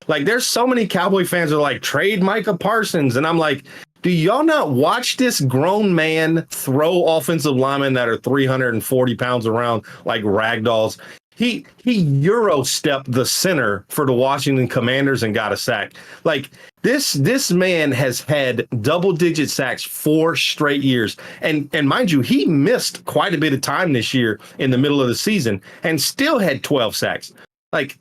Like, there's so many Cowboy fans that are like, trade Micah Parsons. And I'm like, do y'all not watch this grown man throw offensive linemen that are 340 pounds around like ragdolls? He Euro stepped the center for the Washington Commanders and got a sack. Like, this man has had double-digit sacks 4 straight years. And mind you, he missed quite a bit of time this year in the middle of the season and still had 12 sacks. Like,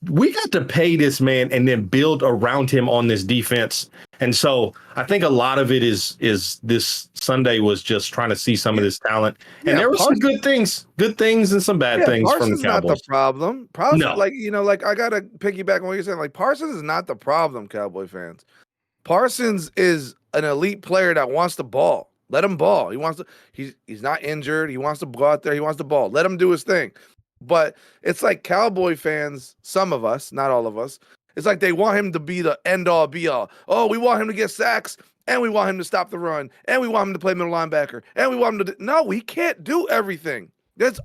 we got to pay this man and then build around him on this defense. And so I think a lot of it is this Sunday was just trying to see some of this talent. And there were some good things and some bad things from the Cowboys. Parsons not the problem. Parsons, No. I got to piggyback on what you're saying. Like, Parsons is not the problem, Cowboy fans. Parsons is an elite player that wants the ball. Let him ball. He's not injured. He wants to go out there. He wants the ball. Let him do his thing. But it's like Cowboy fans, some of us, not all of us, it's like they want him to be the end-all, be-all. Oh, we want him to get sacks, and we want him to stop the run, and we want him to play middle linebacker, and we want him to... No, he can't do everything. There's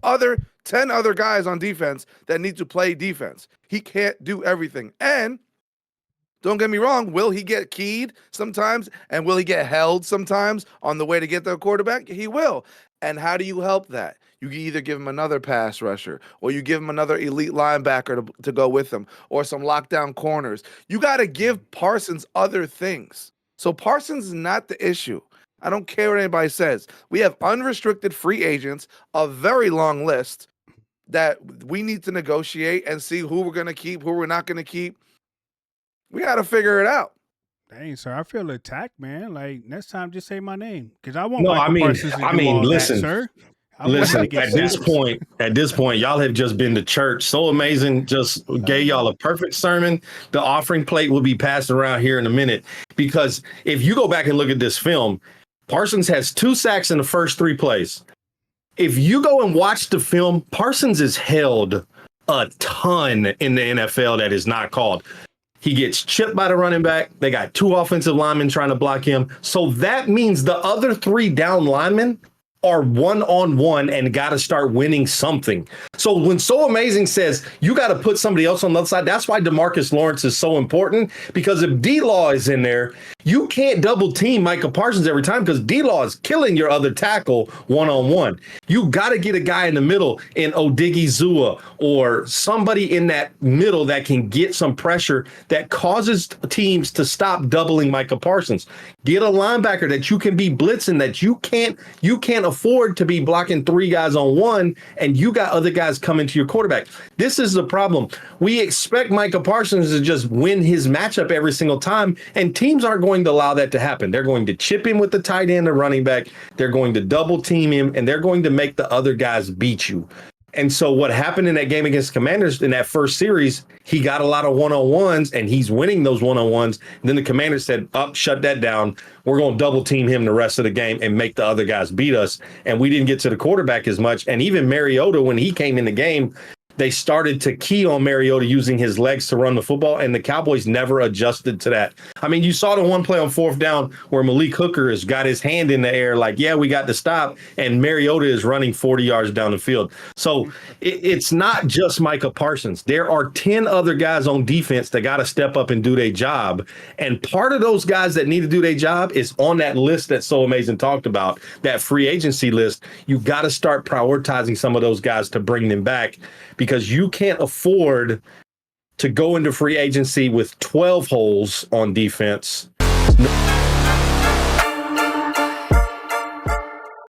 10 other guys on defense that need to play defense. He can't do everything. And don't get me wrong, will he get keyed sometimes, and will he get held sometimes on the way to get the quarterback? He will. And how do you help that? You either give him another pass rusher, or you give him another elite linebacker to go with him, or some lockdown corners. You got to give Parsons other things. So Parsons is not the issue. I don't care what anybody says. We have unrestricted free agents, a very long list that we need to negotiate and see who we're going to keep, who we're not going to keep. We got to figure it out. Dang, sir, I feel attacked, man. Like, next time, just say my name, because I won't. No, Parsons to do all listen, that, sir. Listen, at this point, y'all have just been to church. So Amazing just gave y'all a perfect sermon. The offering plate will be passed around here in a minute, because if you go back and look at this film, Parsons has 2 sacks in the first 3 plays. If you go and watch the film, Parsons is held a ton in the NFL that is not called. He gets chipped by the running back. They got 2 offensive linemen trying to block him. So that means the other 3 down linemen are one-on-one and got to start winning something. So when So Amazing says you got to put somebody else on the other side, that's why DeMarcus Lawrence is so important, because if D-Law is in there, you can't double team Micah Parsons every time, because D-Law is killing your other tackle one-on-one. You got to get a guy in the middle in Odigizua or somebody in that middle that can get some pressure that causes teams to stop doubling Micah Parsons. Get a linebacker that you can be blitzing, that you can't afford to be blocking 3 guys on 1, and you got other guys coming to your quarterback. This is the problem. We expect Micah Parsons to just win his matchup every single time, and teams aren't going to allow that to happen. They're going to chip him with the tight end or running back. They're going to double team him, and they're going to make the other guys beat you. And so what happened in that game against Commanders in that first series, he got a lot of one-on-ones, and he's winning those one-on-ones. And then the Commanders said, shut that down. We're going to double team him the rest of the game and make the other guys beat us. And we didn't get to the quarterback as much. And even Mariota, when he came in the game, they started to key on Mariota using his legs to run the football, and the Cowboys never adjusted to that. I mean, you saw the one play on 4th down where Malik Hooker has got his hand in the air like, yeah, we got to stop, and Mariota is running 40 yards down the field. So it's not just Micah Parsons. There are 10 other guys on defense that got to step up and do their job, and part of those guys that need to do their job is on that list that So Amazing talked about, that free agency list. You got to start prioritizing some of those guys to bring them back, because you can't afford to go into free agency with 12 holes on defense.